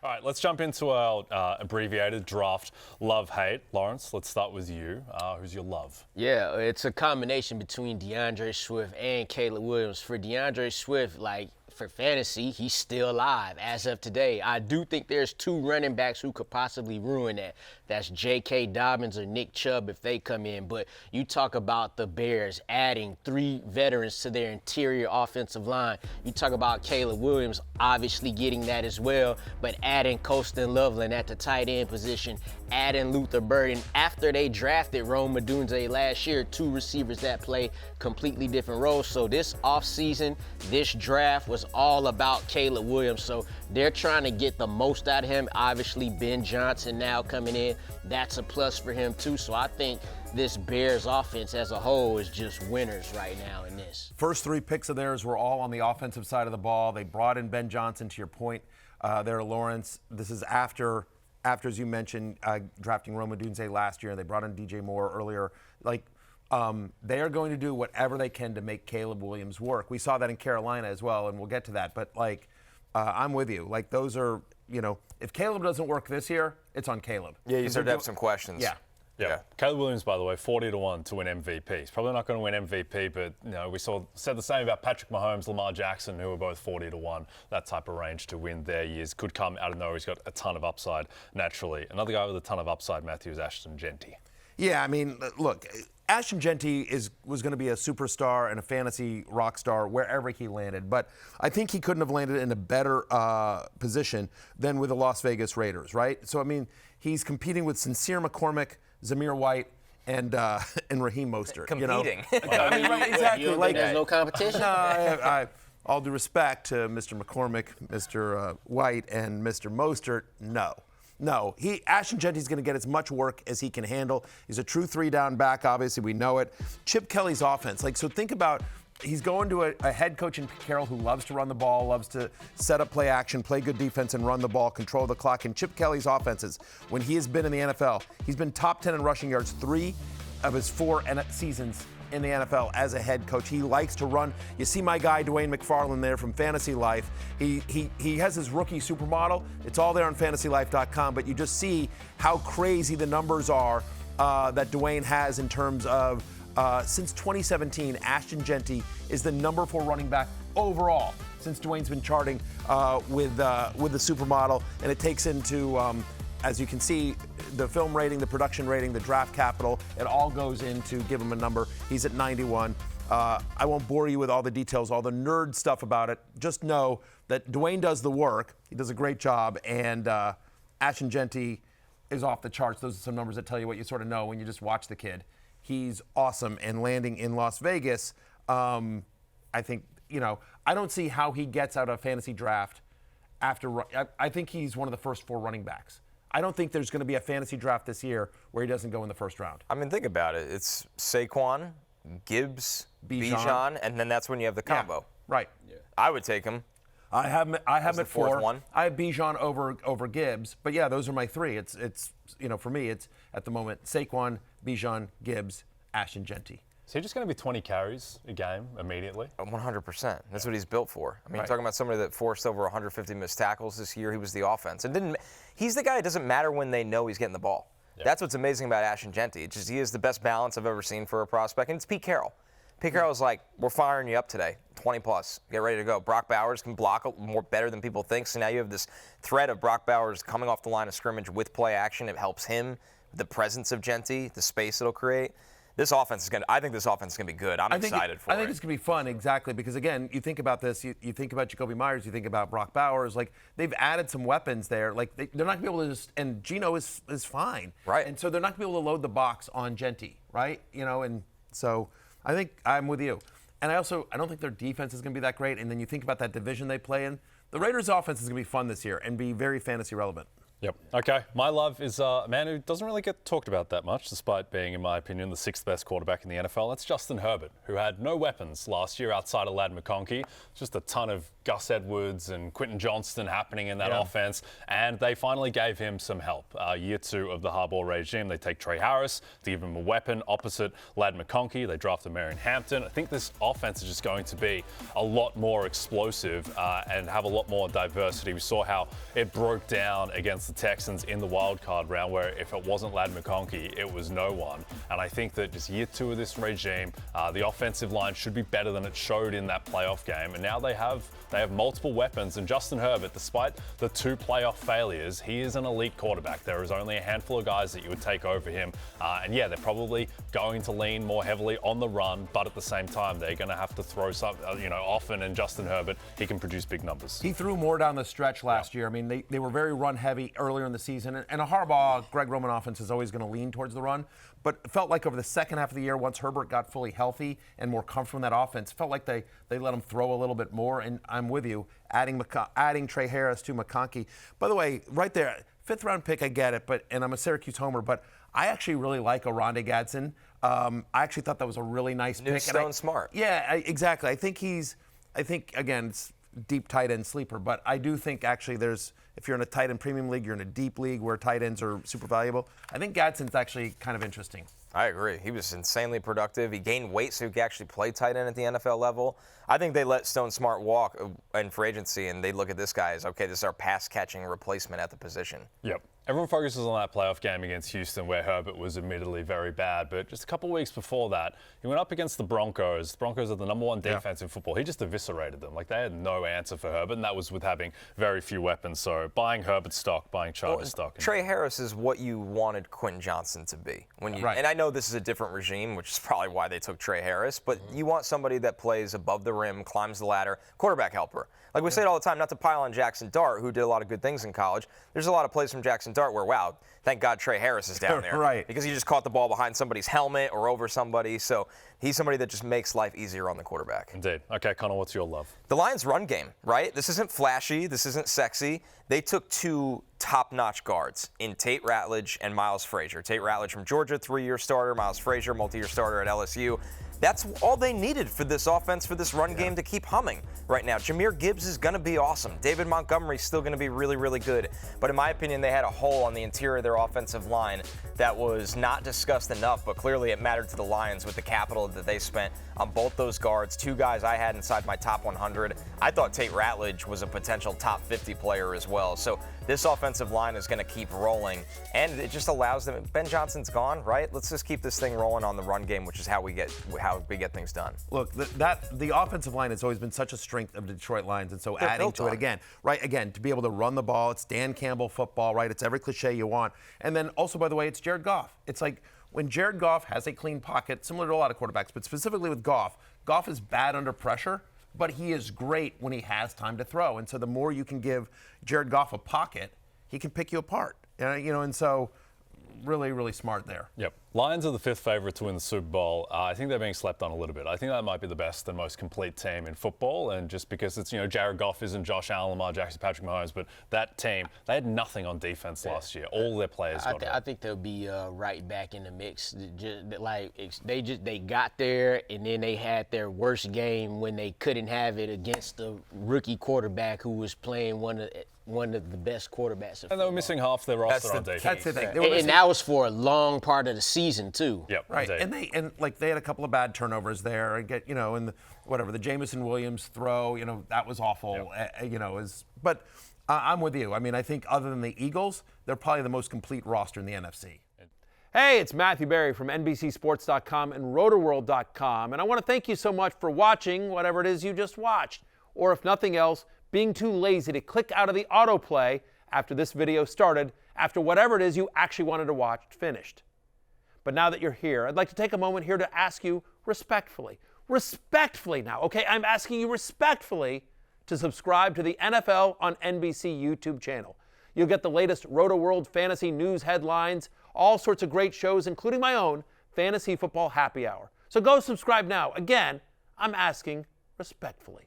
All right, let's jump into our abbreviated draft love-hate. Lawrence, let's start with you. Who's your love? Yeah, it's a combination between DeAndre Swift and Caleb Williams. For DeAndre Swift, for fantasy, he's still alive as of today. I do think there's two running backs who could possibly ruin that. That's J.K. Dobbins or Nick Chubb if they come in. But you talk about the Bears adding 3 veterans to their interior offensive line. You talk about Caleb Williams obviously getting that as well, but adding Colston Loveland at the tight end position, adding Luther Burden. After they drafted Rome Odunze last year, 2 receivers that play completely different roles. So this offseason, this draft was all about Caleb Williams. So they're trying to get the most out of him. Obviously, Ben Johnson now coming in. That's a plus for him, too. So I think this Bears offense as a whole is just winners right now in this. First 3 picks of theirs were all on the offensive side of the ball. They brought in Ben Johnson, to your point there, Lawrence. This is after, as you mentioned, drafting Rome Odunze last year. They brought in DJ Moore earlier. They are going to do whatever they can to make Caleb Williams work. We saw that in Carolina as well, and we'll get to that. But, I'm with you. Those are, if Caleb doesn't work this year, it's on Caleb. Yeah, you start to have some questions. Yeah. Caleb Williams, by the way, 40-1 to win MVP. He's probably not going to win MVP, but we said the same about Patrick Mahomes, Lamar Jackson, who were both 40-1. That type of range to win their years could come out of nowhere. He's got a ton of upside naturally. Another guy with a ton of upside, Matthew, is Ashton Genty. Yeah, look, Ashton Genty was going to be a superstar and a fantasy rock star wherever he landed, but I think he couldn't have landed in a better position than with the Las Vegas Raiders, right? So, he's competing with Sincere McCormick, Zamir White, and Raheem Mostert. Competing. Right, exactly. There's no competition? I all due respect to Mr. McCormick, Mr. White, and Mr. Mostert, no. No, Ashton Genty's going to get as much work as he can handle. He's a true 3-down back, obviously, we know it. Chip Kelly's offense, so think about, he's going to a head coach in Pete Carroll who loves to run the ball, loves to set up play action, play good defense, and run the ball, control the clock. And Chip Kelly's offenses, when he has been in the NFL, he's been top 10 in rushing yards 3 of his 4 seasons in the NFL as a head coach. He likes to run. You see my guy Dwayne McFarland there from Fantasy Life. He has his rookie supermodel. It's all there on fantasylife.com, but you just see how crazy the numbers are that Dwayne has in terms of since 2017, Ashton Genty is the number 4 running back overall since Dwayne's been charting with the supermodel, and it takes into as you can see, the film rating, the production rating, the draft capital, it all goes in to give him a number. He's at 91. I won't bore you with all the details, all the nerd stuff about it. Just know that Dwayne does the work. He does a great job. And Ashton Genty is off the charts. Those are some numbers that tell you what you sort of know when you just watch the kid. He's awesome. And landing in Las Vegas, I think, I don't see how he gets out of a fantasy draft after. I think he's one of the first 4 running backs. I don't think there's going to be a fantasy draft this year where he doesn't go in the first round. Think about it. It's Saquon, Gibbs, Bijan, and then that's when you have the combo. Yeah, right. Yeah. I would take him. I have him at 4. One. I have Bijan over Gibbs, but yeah, those are my 3. It's for me, it's at the moment Saquon, Bijan, Gibbs, Ashton Genty. Is he just going to be 20 carries a game immediately? 100%. That's what he's built for. Right. You're talking about somebody that forced over 150 missed tackles this year. He was the offense. And he's the guy that doesn't matter when they know he's getting the ball. Yeah. That's what's amazing about Ashton Genty. He is the best balance I've ever seen for a prospect. And it's Pete Carroll. Pete Carroll's like, we're firing you up today, 20+. Get ready to go. Brock Bowers can block better than people think. So now you have this threat of Brock Bowers coming off the line of scrimmage with play action. It helps him. The presence of Genty, the space it'll create. I think this offense is going to be good. I'm excited for it. I think it's going to be fun, exactly, because, again, you think about this, you think about Jacoby Myers, you think about Brock Bowers. They've added some weapons there. They're not going to be able to just – and Geno is fine. Right. And so they're not going to be able to load the box on Genty, right? And so I think I'm with you. And I don't think their defense is going to be that great. And then you think about that division they play in. The Raiders' offense is going to be fun this year and be very fantasy relevant. Yep. Okay. My love is a man who doesn't really get talked about that much, despite being, in my opinion, the 6th best quarterback in the NFL. That's Justin Herbert, who had no weapons last year outside of Ladd McConkey. Just a ton of Gus Edwards and Quentin Johnston happening in that offense. And they finally gave him some help. Year 2 of the Harbaugh regime, they take Trey Harris to give him a weapon opposite Ladd McConkey. They drafted Marion Hampton. I think this offense is just going to be a lot more explosive and have a lot more diversity. We saw how it broke down against the Texans in the wild card round, where if it wasn't Ladd McConkey, it was no one. And I think that just year 2 of this regime, the offensive line should be better than it showed in that playoff game. And now they have multiple weapons. And Justin Herbert, despite the 2 playoff failures, he is an elite quarterback. There is only a handful of guys that you would take over him. And yeah, they're probably going to lean more heavily on the run, but at the same time, they're going to have to throw some, often. And Justin Herbert, he can produce big numbers. He threw more down the stretch last year. I mean, they were very run heavy earlier in the season. And a Harbaugh, Greg Roman offense is always going to lean towards the run. But it felt like over the second half of the year, once Herbert got fully healthy and more comfortable in that offense, it felt like they let him throw a little bit more. And I'm with you, adding Trey Harris to McConkey. By the way, right there, 5th round pick, I get it, and I'm a Syracuse homer, but I actually really like Oronde Gadsden. I actually thought that was a really nice pick. Stone smart. Yeah, exactly. I think again, it's deep tight end sleeper, but I do think actually if you're in a tight end premium league, you're in a deep league where tight ends are super valuable. I think Gadsden's actually kind of interesting. I agree. He was insanely productive. He gained weight so he could actually play tight end at the NFL level. I think they let Stone Smart walk in free agency, and they look at this guy as, okay, this is our pass-catching replacement at the position. Yep. Everyone focuses on that playoff game against Houston where Herbert was admittedly very bad, but just a couple of weeks before that, he went up against the Broncos. The Broncos are the number 1 defense in football. He just eviscerated them. Like, they had no answer for Herbert, and that was with having very few weapons. So buying Herbert stock, buying Chargers stock. Trey Harris is what you wanted Quentin Johnston to be. And I know this is a different regime, which is probably why they took Trey Harris, but you want somebody that plays above the rim, climbs the ladder, quarterback helper. Like we say it all the time, not to pile on Jackson Dart, who did a lot of good things in college. There's a lot of plays from Jackson Dart where, wow, thank God Trey Harris is down there. Right. Because he just caught the ball behind somebody's helmet or over somebody. So he's somebody that just makes life easier on the quarterback. Indeed. Okay, Connor, what's your love? The Lions' run game, right? This isn't flashy. This isn't sexy. They took 2 top-notch guards in Tate Ratledge and Miles Frazier. Tate Ratledge from Georgia, 3-year starter. Miles Frazier, multi-year starter at LSU. That's all they needed for this offense, for this run game to keep humming right now. Jahmyr Gibbs is going to be awesome. David Montgomery's still going to be really, really good. But in my opinion, they had a hole on the interior of their offensive line that was not discussed enough, but clearly it mattered to the Lions with the capital that they spent on both those guards. 2 guys I had inside my top 100. I thought Tate Ratledge was a potential top 50 player as well. So this offensive line is going to keep rolling, and it just allows them. Ben Johnson's gone, right? Let's just keep this thing rolling on the run game, which is how we get things done. Look, the offensive line has always been such a strength of the Detroit Lions, and so adding to it again, to be able to run the ball, it's Dan Campbell football, right? It's every cliche you want. And then also, by the way, it's Jared Goff. It's like when Jared Goff has a clean pocket, similar to a lot of quarterbacks, but specifically with Goff is bad under pressure, but he is great when he has time to throw. And so the more you can give Jared Goff a pocket, he can pick you apart. And so really, really smart there. Yep. Lions are the 5th favorite to win the Super Bowl. I think they're being slept on a little bit. I think that might be the best and most complete team in football. And just because it's, Jared Goff isn't Josh Allen, Lamar Jackson, Patrick Mahomes, but that team, they had nothing on defense last year. All their players got I think they'll be right back in the mix. They got there, and then they had their worst game when they couldn't have it against the rookie quarterback who was playing one of the best quarterbacks. And they were missing half their roster on defense. That's the thing. And that was for a long part of the season too. Yep. Right. Indeed. And they had a couple of bad turnovers there. And the Jamison Williams throw, that was awful. Yep. But I'm with you. I mean, I think other than the Eagles, they're probably the most complete roster in the NFC. Hey, it's Matthew Berry from NBCSports.com and RotoWorld.com, and I want to thank you so much for watching whatever it is you just watched, or if nothing else, being too lazy to click out of the autoplay after this video started, after whatever it is you actually wanted to watch finished. But now that you're here, I'd like to take a moment here to ask you respectfully now, okay? I'm asking you respectfully to subscribe to the NFL on NBC YouTube channel. You'll get the latest RotoWorld fantasy news headlines, all sorts of great shows, including my own Fantasy Football Happy Hour. So go subscribe now. Again, I'm asking respectfully.